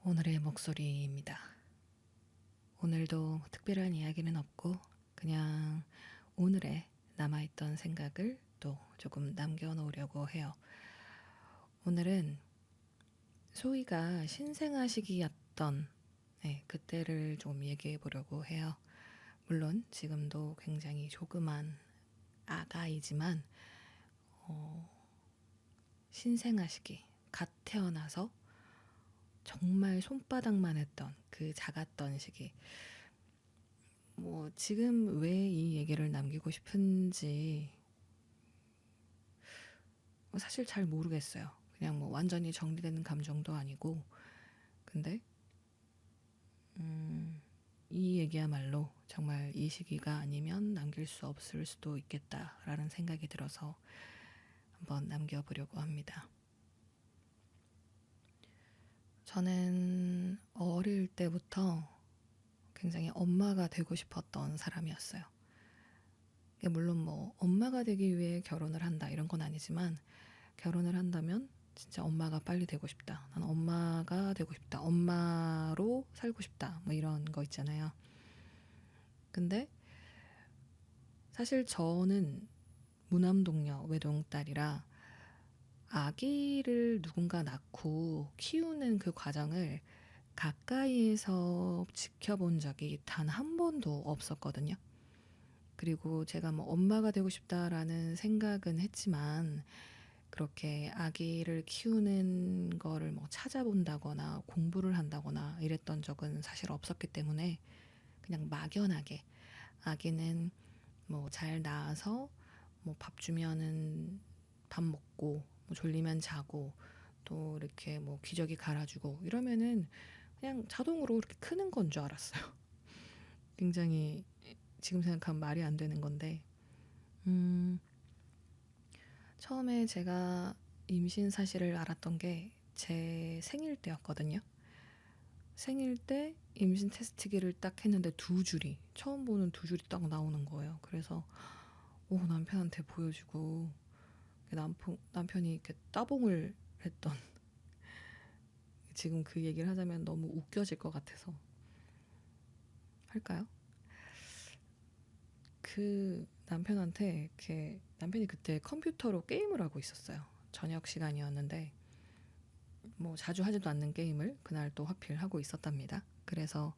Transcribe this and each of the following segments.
오늘의 목소리입니다. 오늘도 특별한 이야기는 없고 그냥 오늘의 남아있던 생각을 또 조금 남겨놓으려고 해요. 오늘은 소희가 신생아 시기였던 그때를 좀 얘기해 보려고 해요. 물론 지금도 굉장히 조그만 아가이지만 신생아 시기, 갓 태어나서 정말 손바닥만 했던 그 작았던 시기. 지금 왜 이 얘기를 남기고 싶은지 사실 잘 모르겠어요. 그냥 완전히 정리되는 감정도 아니고. 근데 이 얘기야말로 정말 이 시기가 아니면 남길 수 없을 수도 있겠다라는 생각이 들어서 한번 남겨보려고 합니다. 저는 어릴 때부터 굉장히 엄마가 되고 싶었던 사람이었어요. 물론 엄마가 되기 위해 결혼을 한다 이런 건 아니지만, 결혼을 한다면 진짜 엄마가 빨리 되고 싶다, 난 엄마가 되고 싶다, 엄마로 살고 싶다, 이런 거 있잖아요. 근데 사실 저는 무남동녀 외동딸이라 아기를 누군가 낳고 키우는 그 과정을 가까이에서 지켜본 적이 단 한 번도 없었거든요. 그리고 제가 엄마가 되고 싶다라는 생각은 했지만, 그렇게 아기를 키우는 거를 찾아본다거나 공부를 한다거나 이랬던 적은 사실 없었기 때문에, 그냥 막연하게 아기는 잘 낳아서 밥 주면은 밥 먹고, 졸리면 자고, 또 이렇게 기저귀 갈아주고 이러면은 그냥 자동으로 이렇게 크는 건 줄 알았어요. 굉장히 지금 생각하면 말이 안 되는 건데, 처음에 제가 임신 사실을 알았던 게 제 생일 때였거든요. 생일 때 임신 테스트기를 딱 했는데 처음 보는 두 줄이 딱 나오는 거예요. 그래서 남편한테 보여주고, 남편이 이렇게 따봉을 했던, 지금 그 얘기를 하자면 너무 웃겨질 것 같아서 할까요? 그 남편한테 남편이 그때 컴퓨터로 게임을 하고 있었어요. 저녁 시간이었는데 자주 하지도 않는 게임을 그날 또 하필 하고 있었답니다. 그래서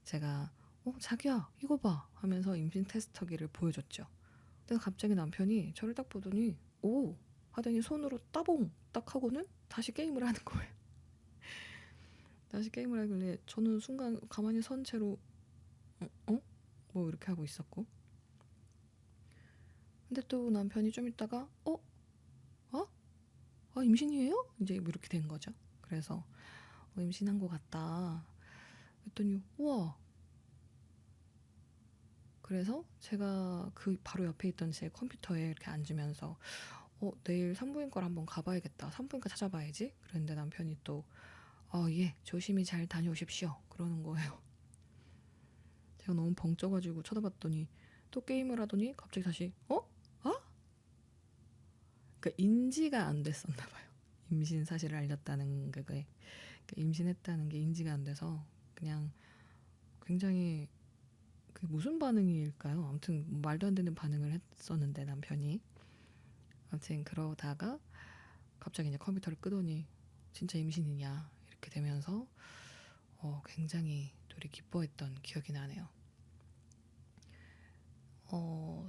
제가 자기야 이거 봐 하면서 임신 테스터기를 보여줬죠. 근데 갑자기 남편이 저를 딱 보더니 오 하더니 손으로 따봉 딱 하고는 다시 게임을 하는 거예요. 다시 게임을 하길래 저는 순간 가만히 선 채로 이렇게 하고 있었고, 근데 또 남편이 좀 있다가 임신이에요? 이제 이렇게 된 거죠. 그래서 임신한 것 같다 했더니 우와. 그래서 제가 그 바로 옆에 있던 제 컴퓨터에 이렇게 앉으면서 내일 산부인과를 한번 가봐야겠다, 산부인과 찾아봐야지. 그랬는데 남편이 또 예, 조심히 잘 다녀오십시오 그러는 거예요. 제가 너무 벙쪄가지고 쳐다봤더니 또 게임을 하더니 갑자기 다시 그러니까 인지가 안 됐었나 봐요. 임신 사실을 알렸다는 그게, 그러니까 임신했다는 게 인지가 안 돼서 그냥 굉장히 그게 무슨 반응일까요? 아무튼 말도 안 되는 반응을 했었는데 남편이, 아무튼 그러다가 갑자기 이제 컴퓨터를 끄더니 진짜 임신이냐 이렇게 되면서 굉장히 둘이 기뻐했던 기억이 나네요.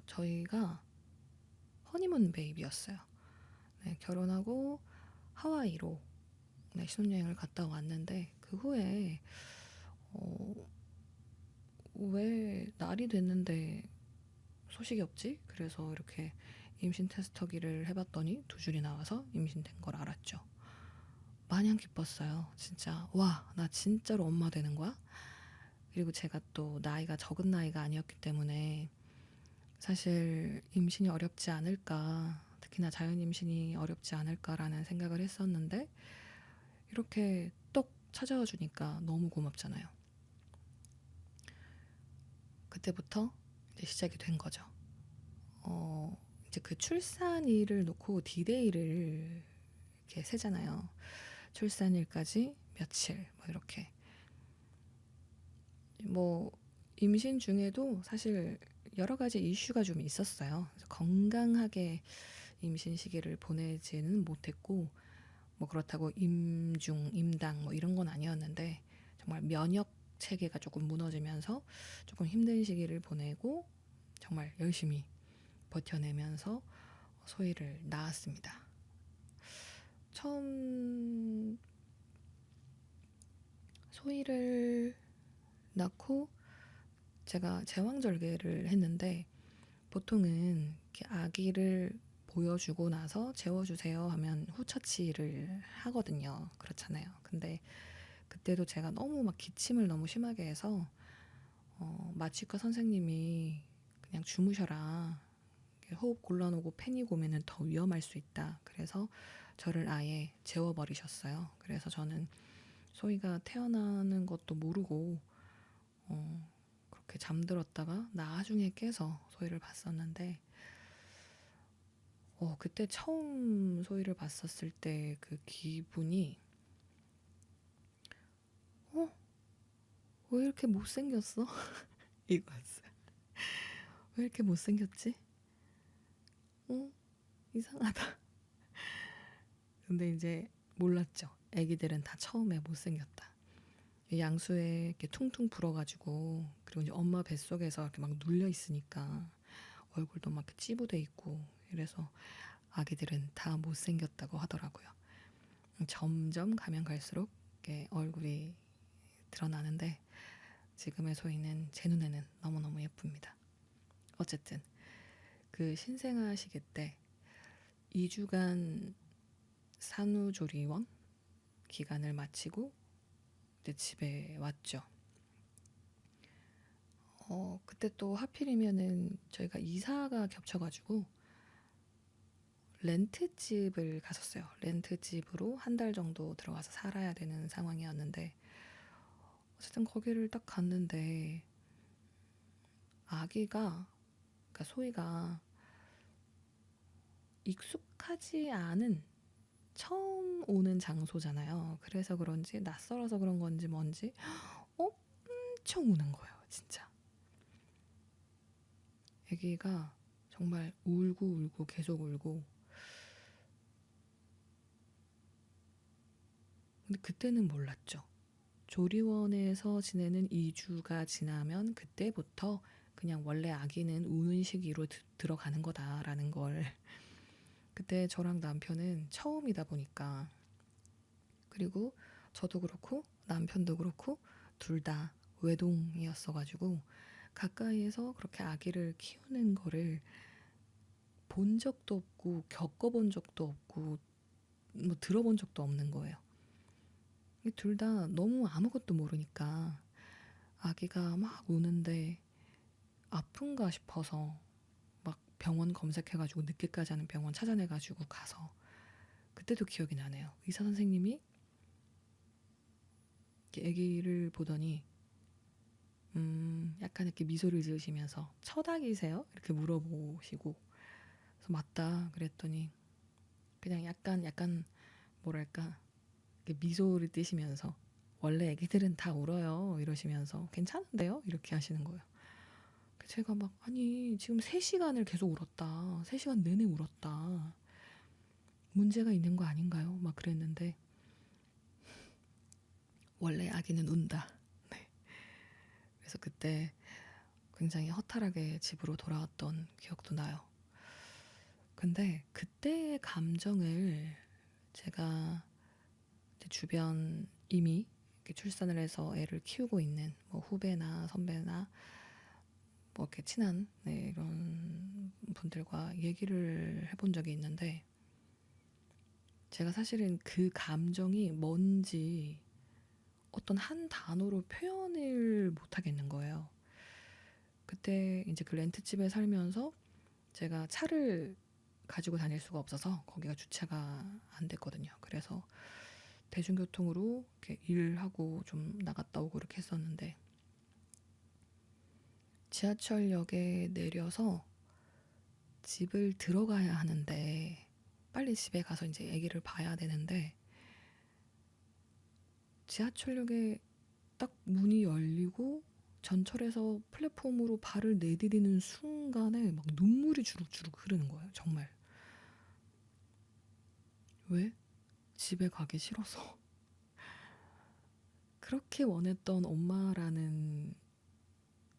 저희가 허니문 베이비였어요. 네, 결혼하고 하와이로 신혼여행을 갔다 왔는데, 그 후에 왜 날이 됐는데 소식이 없지? 그래서 이렇게 임신 테스터기를 해봤더니 두 줄이 나와서 임신된 걸 알았죠. 마냥 기뻤어요. 진짜 와, 나 진짜로 엄마 되는 거야? 그리고 제가 또 나이가 적은 나이가 아니었기 때문에 사실 임신이 어렵지 않을까, 특히나 자연 임신이 어렵지 않을까라는 생각을 했었는데, 이렇게 똑 찾아와 주니까 너무 고맙잖아요. 그때부터 이제 시작이 된 거죠. 이제 그 출산일을 놓고 디데이를 이렇게 세잖아요. 출산일까지 며칠 뭐 이렇게. 뭐 임신 중에도 사실 여러 가지 이슈가 좀 있었어요. 그래서 건강하게 임신 시기를 보내지는 못했고, 뭐 그렇다고 임중, 임당 뭐 이런 건 아니었는데, 정말 면역 체계가 조금 무너지면서 조금 힘든 시기를 보내고 정말 열심히 버텨내면서 소희를 낳았습니다. 처음 소희를 낳고 제가 제왕절개를 했는데, 보통은 이렇게 아기를 보여주고 나서 재워주세요 하면 후처치를 하거든요. 그렇잖아요. 근데 그때도 제가 너무 막 기침을 너무 심하게 해서 마취과 선생님이 그냥 주무셔라, 호흡 곤란오고 패닉 오면은 더 위험할 수 있다, 그래서 저를 아예 재워버리셨어요. 그래서 저는 소희가 태어나는 것도 모르고 그렇게 잠들었다가 나중에 깨서 소희를 봤었는데, 그때 처음 소희를 봤었을 때 그 기분이, 어? 왜 이렇게 못생겼어? 이거였어요. 왜 이렇게 못생겼지? 이상하다. 근데 이제 몰랐죠. 애기들은 다 처음에 못생겼다. 양수에 이렇게 퉁퉁 불어가지고, 그리고 이제 엄마 뱃속에서 이렇게 막 눌려 있으니까 얼굴도 막 찌부돼 있고, 이래서 아기들은 다 못생겼다고 하더라고요. 점점 가면 갈수록 이렇게 얼굴이 드러나는데, 지금의 소희는 제 눈에는 너무너무 예쁩니다. 어쨌든 그 신생아 시기 때 2주간 산후조리원 기간을 마치고 이제 집에 왔죠. 그때 또 하필이면은 저희가 이사가 겹쳐가지고 렌트집을 갔었어요. 렌트집으로 한 달 정도 들어가서 살아야 되는 상황이었는데, 어쨌든 거기를 딱 갔는데 아기가, 그러니까 소희가 익숙하지 않은, 처음 오는 장소잖아요. 그래서 그런지 낯설어서 그런 건지 뭔지 엄청 우는 거예요, 진짜. 아기가 정말 울고 울고 계속 울고. 근데 그때는 몰랐죠. 조리원에서 지내는 2주가 지나면 그때부터 그냥 원래 아기는 우는 시기로 들어가는 거다라는 걸. 그때 저랑 남편은 처음이다 보니까, 그리고 저도 그렇고 남편도 그렇고 둘 다 외동이었어가지고 가까이에서 그렇게 아기를 키우는 거를 본 적도 없고 겪어본 적도 없고 뭐 들어본 적도 없는 거예요. 둘 다 너무 아무것도 모르니까 아기가 막 우는데 아픈가 싶어서 막 병원 검색해가지고 늦게까지 하는 병원 찾아내가지고 가서, 그때도 기억이 나네요. 의사 선생님이 이렇게 아기를 보더니 약간 이렇게 미소를 지으시면서 첫 아기세요? 이렇게 물어보시고, 그래서 맞다 그랬더니 그냥 약간 뭐랄까, 이렇게 미소를 띠시면서 원래 애기들은 다 울어요 이러시면서 괜찮은데요? 이렇게 하시는 거예요. 제가 막, 아니 지금 3시간을 계속 울었다, 3시간 내내 울었다, 문제가 있는 거 아닌가요? 막 그랬는데, 원래 아기는 운다. 네. 그래서 그때 굉장히 허탈하게 집으로 돌아왔던 기억도 나요. 근데 그때의 감정을 제가 주변 이미 출산을 해서 애를 키우고 있는 뭐 후배나 선배나 뭐 이렇게 친한, 네, 이런 분들과 얘기를 해본 적이 있는데, 제가 사실은 그 감정이 뭔지 어떤 한 단어로 표현을 못 하겠는 거예요. 그때 이제 그 렌트집에 살면서 제가 차를 가지고 다닐 수가 없어서 거기가 주차가 안 됐거든요. 그래서 대중교통으로 이렇게 일하고 좀 나갔다 오고 이렇게 했었는데, 지하철역에 내려서 집을 들어가야 하는데, 빨리 집에 가서 이제 아기를 봐야 되는데, 지하철역에 딱 문이 열리고 전철에서 플랫폼으로 발을 내디디는 순간에 막 눈물이 주룩주룩 흐르는 거예요. 정말. 왜? 집에 가기 싫어서. 그렇게 원했던 엄마라는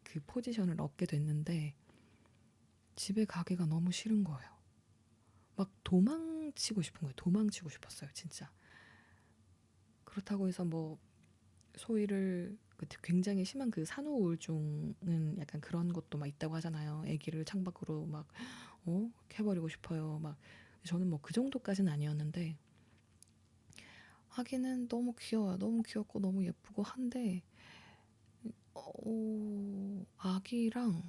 그 포지션을 얻게 됐는데 집에 가기가 너무 싫은 거예요. 막 도망치고 싶은 거예요. 도망치고 싶었어요, 진짜. 그렇다고 해서 뭐 소위를 굉장히 심한 그 산후우울증은 약간 그런 것도 막 있다고 하잖아요. 아기를 창밖으로 막 캐버리고 싶어요. 막 저는 뭐 그 정도까지는 아니었는데 하기는 너무 귀여워요. 너무 귀엽고 너무 예쁘고 한데 아기랑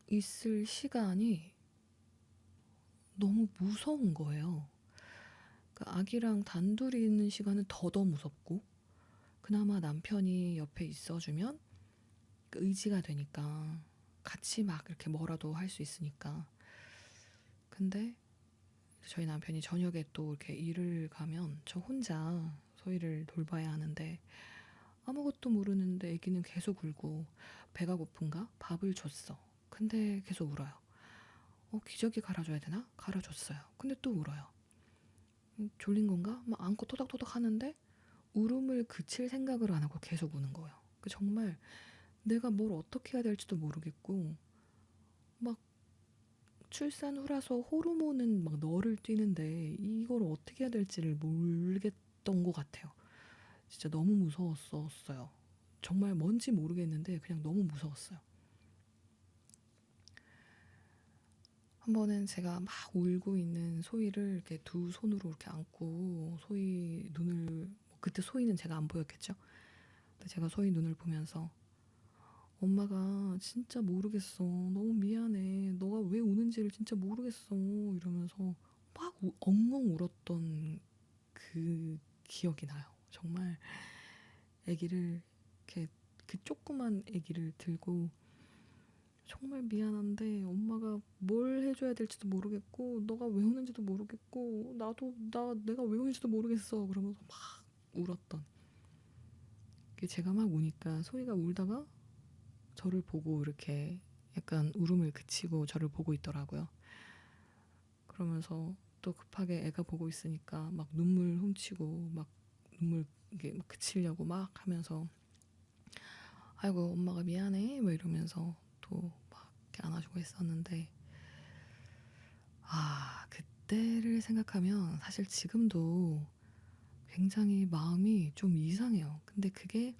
있을 시간이 너무 무서운 거예요. 그 아기랑 단둘이 있는 시간은 더 무섭고 그나마 남편이 옆에 있어주면 그 의지가 되니까 같이 막 이렇게 뭐라도 할 수 있으니까. 근데 저희 남편이 저녁에 또 이렇게 일을 가면 저 혼자 소희를 돌봐야 하는데 아무것도 모르는데 아기는 계속 울고 배가 고픈가? 밥을 줬어. 근데 계속 울어요. 기저귀 갈아줘야 되나? 갈아줬어요. 근데 또 울어요. 졸린 건가? 막 안고 토닥토닥 하는데 울음을 그칠 생각을 안 하고 계속 우는 거예요. 정말 내가 뭘 어떻게 해야 될지도 모르겠고 막 출산 후라서 호르몬은 막 너를 뛰는데 이걸 어떻게 해야 될지를 모르겠던 것 같아요. 진짜 너무 무서웠었어요. 정말 뭔지 모르겠는데 그냥 너무 무서웠어요. 한 번은 제가 막 울고 있는 소희를 이렇게 두 손으로 이렇게 안고 소희 눈을 그때 소희는 제가 안 보였겠죠. 근데 제가 소희 눈을 보면서 엄마가 진짜 모르겠어. 너무 미안해. 너가 왜 우는지를 진짜 모르겠어. 이러면서 막 엉엉 울었던 그 기억이 나요. 정말 아기를 이렇게 그 조그만 아기를 들고 정말 미안한데 엄마가 뭘 해줘야 될지도 모르겠고 너가 왜 우는지도 모르겠고 내가 왜 우는지도 모르겠어. 그러면서 막 울었던. 제가 막 우니까 소희가 울다가 저를 보고 이렇게 약간 울음을 그치고 저를 보고 있더라고요. 그러면서 또 급하게 애가 보고 있으니까 막 눈물 훔치고 막 눈물 이게 막 그치려고 막 하면서 아이고 엄마가 미안해 뭐 이러면서 또 막 이렇게 안아주고 했었는데 그때를 생각하면 사실 지금도 굉장히 마음이 좀 이상해요. 근데 그게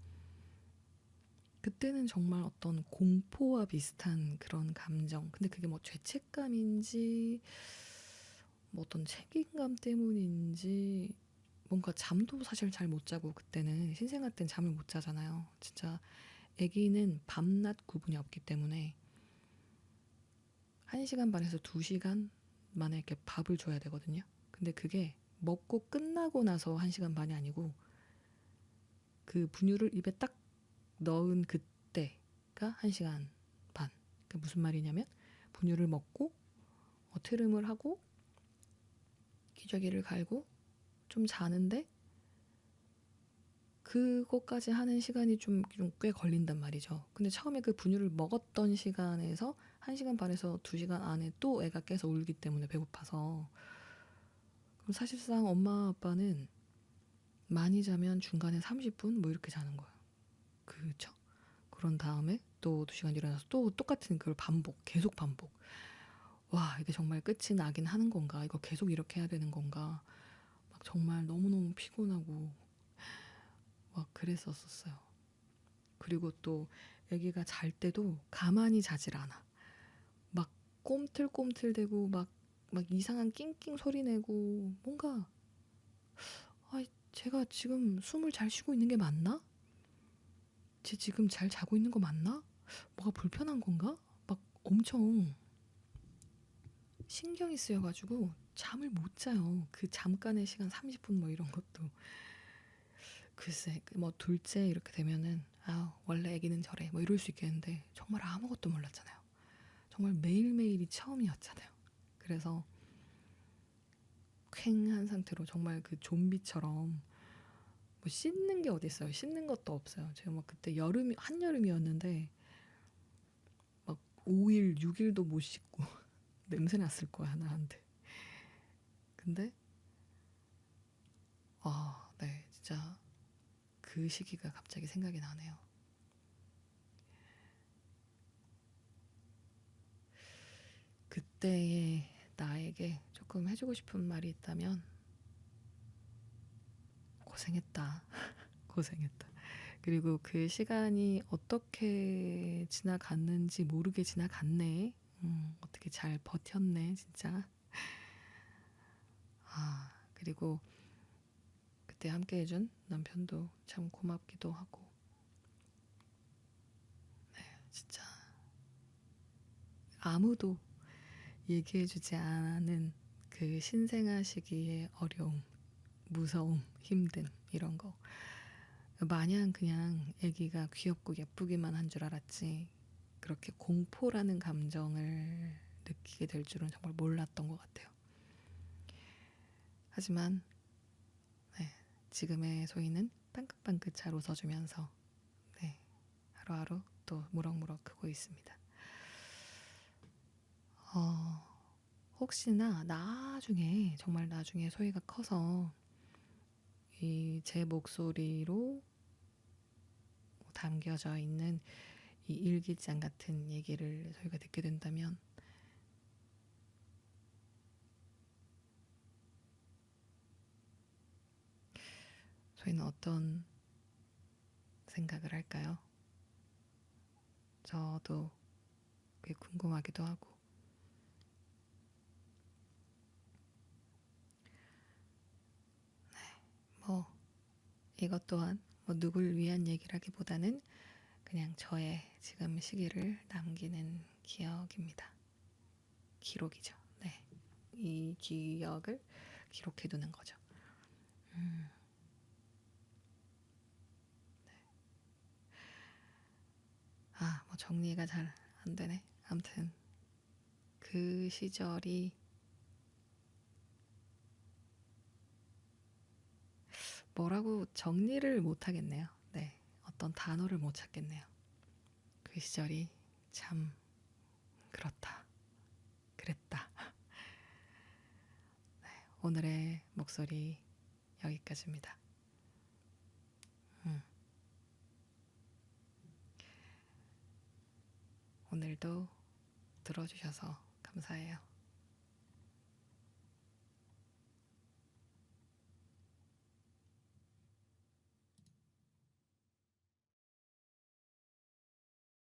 그때는 정말 어떤 공포와 비슷한 그런 감정. 근데 그게 뭐 죄책감인지 뭐 어떤 책임감 때문인지 뭔가 잠도 사실 잘 못 자고 그때는 신생아 때는 잠을 못 자잖아요. 진짜 아기는 밤낮 구분이 없기 때문에 1시간 반에서 2시간 만에 이렇게 밥을 줘야 되거든요. 근데 그게 먹고 끝나고 나서 1시간 반이 아니고 그 분유를 입에 딱 넣은 그때가 1시간 반. 그게 무슨 말이냐면 분유를 먹고 트름을 하고 기저귀를 갈고 좀 자는데 그것까지 하는 시간이 좀 꽤 걸린단 말이죠. 근데 처음에 그 분유를 먹었던 시간에서 1시간 반에서 2시간 안에 또 애가 깨서 울기 때문에 배고파서 그럼 사실상 엄마 아빠는 많이 자면 중간에 30분 뭐 이렇게 자는 거예요. 그쵸? 그런 다음에 또 2시간 일어나서 또 똑같은 그걸 계속 반복. 와, 이게 정말 끝이 나긴 하는 건가? 이거 계속 이렇게 해야 되는 건가? 막 정말 너무너무 피곤하고 막 그랬었어요. 그리고 또 아기가 잘 때도 가만히 자질 않아. 막 꼼틀꼼틀대고 막 이상한 낑낑 소리 내고 뭔가 제가 지금 숨을 잘 쉬고 있는 게 맞나? 쟤 지금 잘 자고 있는 거 맞나? 뭐가 불편한 건가? 막 엄청 신경이 쓰여가지고 잠을 못 자요. 그 잠깐의 시간 30분 뭐 이런 것도. 글쎄 뭐 둘째 이렇게 되면은 원래 아기는 저래 뭐 이럴 수 있겠는데 정말 아무것도 몰랐잖아요. 정말 매일매일이 처음이었잖아요. 그래서 퀭한 상태로 정말 그 좀비처럼 뭐 씻는 게 어딨어요. 씻는 것도 없어요. 제가 막 그때 한여름이었는데 막 5일, 6일도 못 씻고 냄새 났을 거야, 나한테. 근데 네, 진짜 그 시기가 갑자기 생각이 나네요. 그때의 나에게 조금 해주고 싶은 말이 있다면 고생했다. 고생했다. 그리고 그 시간이 어떻게 지나갔는지 모르게 지나갔네. 어떻게 잘 버텼네, 진짜. 그리고 그때 함께 해준 남편도 참 고맙기도 하고. 진짜 아무도 얘기해주지 않은 그 신생아 시기의 어려움, 무서움, 힘듦, 이런 거. 마냥 그냥 아기가 귀엽고 예쁘기만 한 줄 알았지, 그렇게 공포라는 감정을 느끼게 될 줄은 정말 몰랐던 것 같아요. 하지만 네, 지금의 소희는 빵긋빵긋 잘 웃어주면서 네, 하루하루 또 무럭무럭 크고 있습니다. 혹시나 나중에, 정말 나중에 소희가 커서 이 제 목소리로 담겨져 있는 이 일기장 같은 얘기를 저희가 듣게 된다면 저희는 어떤 생각을 할까요? 저도 그게 궁금하기도 하고. 뭐 이것 또한 뭐 누굴 위한 얘기라기보다는 그냥 저의 지금 시기를 남기는 기억입니다. 기록이죠. 네, 이 기억을 기록해두는 거죠. 뭐 정리가 잘 안 되네. 아무튼 그 시절이 뭐라고 정리를 못 하겠네요. 네, 어떤 단어를 못 찾겠네요. 그 시절이 참 그렇다, 그랬다. 오늘의 목소리 여기까지입니다. 오늘도 들어주셔서 감사해요.